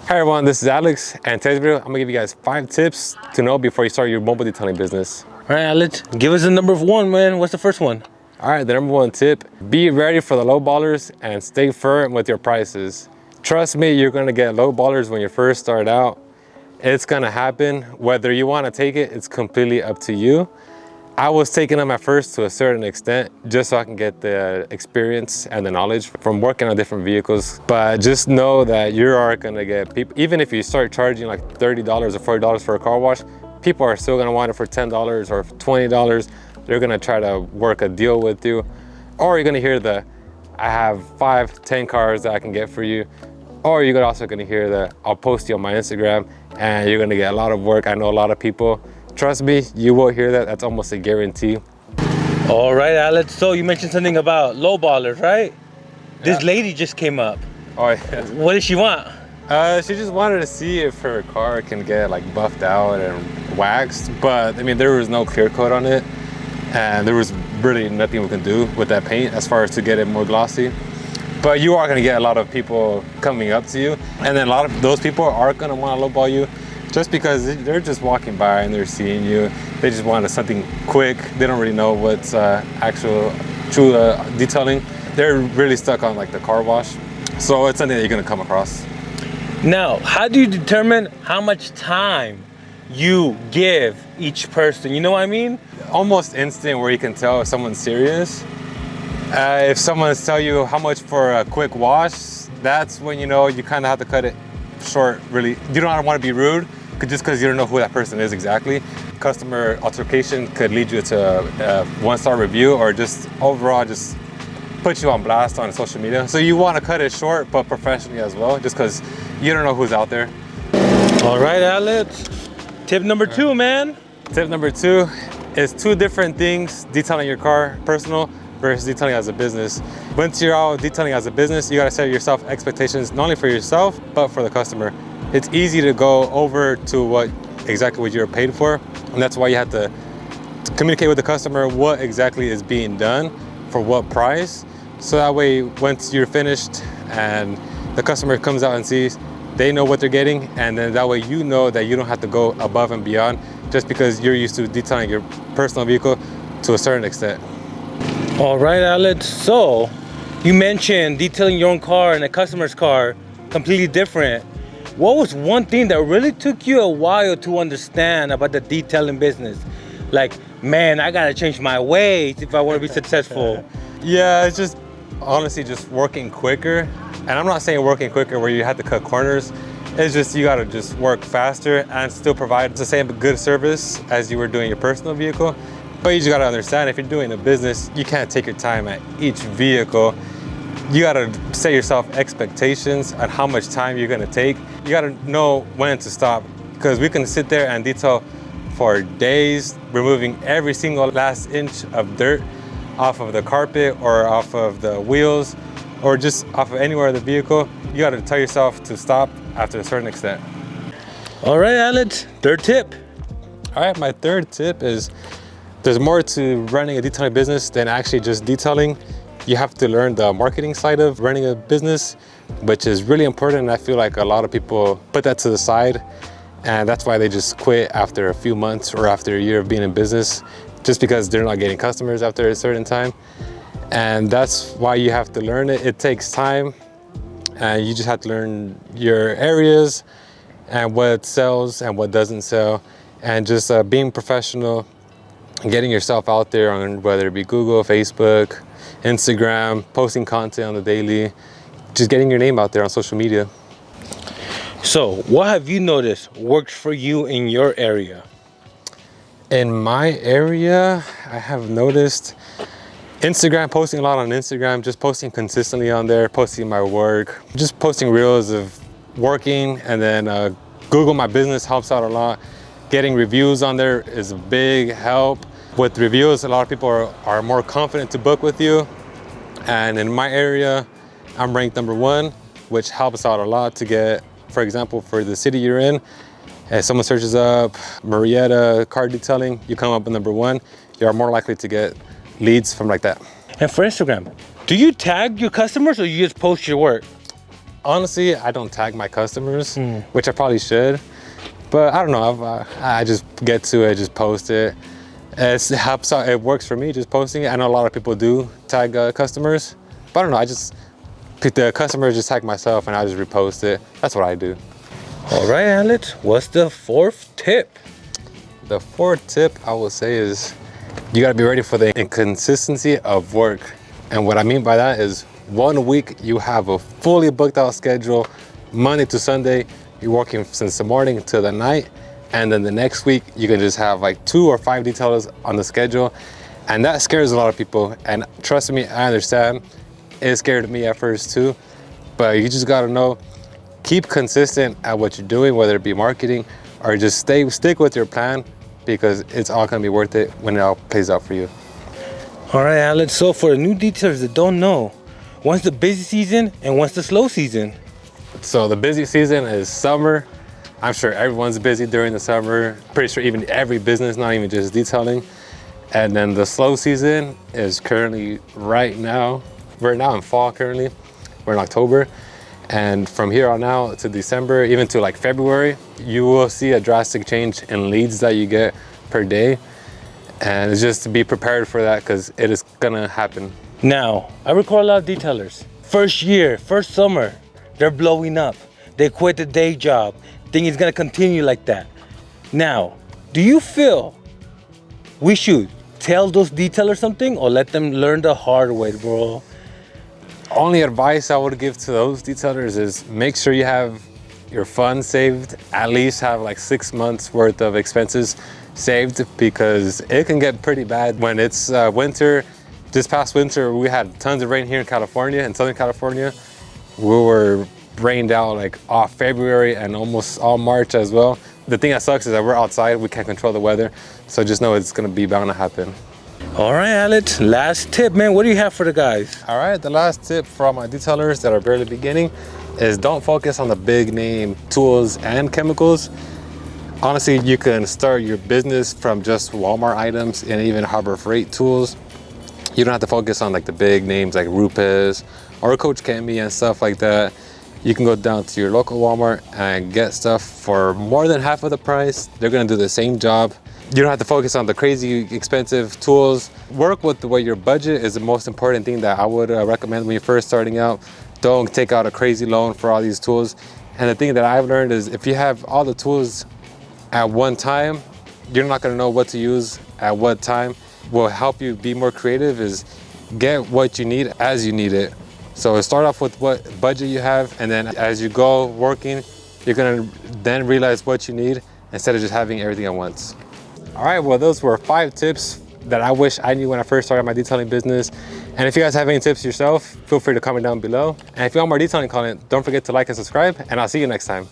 Hi everyone, this is Alex, and in today's video, I'm gonna give you guys 5 tips to know before you start your mobile detailing business. All right, Alex, give us the number 1, man. What's the first one? All right, the number 1 tip, be ready for the low ballers and stay firm with your prices. Trust me, you're gonna get low ballers when you first start out. It's gonna happen. Whether you wanna take it, it's completely up to you. I was taking them at first to a certain extent, just so I can get the experience and the knowledge from working on different vehicles. But just know that you are gonna get people, even if you start charging like $30 or $40 for a car wash, people are still gonna want it for $10 or $20. They're gonna try to work a deal with you. Or you're gonna hear I have 5, 10 cars that I can get for you. Or you're also gonna hear I'll post you on my Instagram and you're gonna get a lot of work. I know a lot of people. Trust me, you will hear that. That's almost a guarantee. All right, Alex. So you mentioned something about lowballers, right? Yeah. This lady just came up. Oh, yeah. What does she want? She just wanted to see if her car can get like buffed out and waxed. But I mean, there was no clear coat on it. And there was really nothing we can do with that paint as far as to get it more glossy. But you are gonna get a lot of people coming up to you. And then a lot of those people are gonna wanna lowball you, just because they're just walking by and they're seeing you. They just wanted something quick. They don't really know what's true detailing. They're really stuck on like the car wash. So it's something that you're gonna come across. Now, how do you determine how much time you give each person? You know what I mean? Almost instant where you can tell if someone's serious. If someone's tell you how much for a quick wash, that's when you know you kind of have to cut it short. Really, you don't want to be rude, just because you don't know who that person is exactly. Customer altercation could lead you to a 1-star review, or just overall just put you on blast on social media. So you want to cut it short, but professionally as well, just because you don't know who's out there. All right, Alex. Tip number 2, man. Tip number 2 is 2 different things: detailing your car personal versus detailing as a business. Once you're out detailing as a business, you gotta set yourself expectations, not only for yourself, but for the customer. It's easy to go over to exactly what you're paid for. And that's why you have to communicate with the customer what exactly is being done for what price. So that way, once you're finished and the customer comes out and sees, they know what they're getting. And then that way you know that you don't have to go above and beyond just because you're used to detailing your personal vehicle to a certain extent. All right, Alex. So you mentioned detailing your own car and a customer's car, completely different. What was one thing that really took you a while to understand about the detailing business? Like, man, I gotta change my ways if I want to be successful. Yeah, it's just honestly just working quicker. And I'm not saying working quicker where you have to cut corners. It's just you gotta just work faster and still provide the same good service as you were doing your personal vehicle. But you just gotta understand, if you're doing a business, you can't take your time at each vehicle. You gotta set yourself expectations on how much time you're gonna take. You gotta know when to stop, because we can sit there and detail for days, removing every single last inch of dirt off of the carpet or off of the wheels or just off of anywhere of the vehicle. You gotta tell yourself to stop after a certain extent. All right, Alex, 3rd tip. All right, my 3rd tip is there's more to running a detailing business than actually just detailing. You have to learn the marketing side of running a business, which is really important. And I feel like a lot of people put that to the side, and that's why they just quit after a few months or after a year of being in business, just because they're not getting customers after a certain time. And that's why you have to learn it. It takes time, and you just have to learn your areas and what sells and what doesn't sell, and just being professional and getting yourself out there on whether it be Google, Facebook, Instagram, posting content on the daily, just getting your name out there on social media. So what have you noticed works for you in your area? In my area, I have noticed Instagram, posting a lot on Instagram, just posting consistently on there, posting my work, just posting reels of working, and then Google My Business helps out a lot. Getting reviews on there is a big help. With reviews, a lot of people are more confident to book with you. And in my area, I'm ranked number 1, which helps out a lot to get, for example, for the city you're in, if someone searches up Marietta car detailing, you come up with number 1, you are more likely to get leads from like that. And for Instagram, do you tag your customers or you just post your work? Honestly, I don't tag my customers, which I probably should. But I don't know, I just get to it, just post it. It helps out, it works for me, just posting it. I know a lot of people do tag customers, but I don't know, the customers just tag myself and I just repost it. That's what I do. All right, Alex, what's the fourth tip? The fourth tip I will say is you gotta be ready for the inconsistency of work. And what I mean by that is 1 week you have a fully booked out schedule, Monday to Sunday, you're working since the morning to the night. And then the next week you can just have like 2 or 5 detailers on the schedule. And that scares a lot of people. And trust me, I understand. It scared me at first too. But you just gotta know, keep consistent at what you're doing, whether it be marketing or just stick with your plan, because it's all gonna be worth it when it all plays out for you. All right, Alex, so for the new detailers that don't know, when's the busy season and when's the slow season? So the busy season is summer. I'm sure everyone's busy during the summer. Pretty sure even every business, not even just detailing. And then the slow season is currently right now. We're now in fall currently. We're in October. And from here on out to December, even to like February, you will see a drastic change in leads that you get per day. And it's just to be prepared for that, because it is gonna happen. Now, I record a lot of detailers. First year, first summer, they're blowing up. They quit the day job. Think it's gonna continue like that. Now, do you feel we should tell those detailers something or let them learn the hard way, bro? Only advice I would give to those detailers is make sure you have your funds saved, at least have like 6 months worth of expenses saved, because it can get pretty bad when it's winter. This past winter, we had tons of rain here in California, in Southern California. We were rained out like all February and almost all March as well. The thing that sucks is that we're outside, we can't control the weather. So just know it's gonna be bound to happen. All right, Alex, last tip, man. What do you have for the guys? All right, the last tip for all my detailers that are barely beginning is don't focus on the big name tools and chemicals. Honestly, you can start your business from just Walmart items and even Harbor Freight tools. You don't have to focus on like the big names like Rupes or Coach Kemi and stuff like that. You can go down to your local Walmart and get stuff for more than half of the price. They're gonna do the same job. You don't have to focus on the crazy expensive tools. Work with what your budget is the most important thing that I would recommend when you're first starting out. Don't take out a crazy loan for all these tools. And the thing that I've learned is if you have all the tools at one time, you're not gonna know what to use at what time. What will help you be more creative is get what you need as you need it. So start off with what budget you have, and then as you go working, you're gonna then realize what you need instead of just having everything at once. All right, well, those were 5 tips that I wish I knew when I first started my detailing business. And if you guys have any tips yourself, feel free to comment down below. And if you want more detailing content, don't forget to like and subscribe, and I'll see you next time.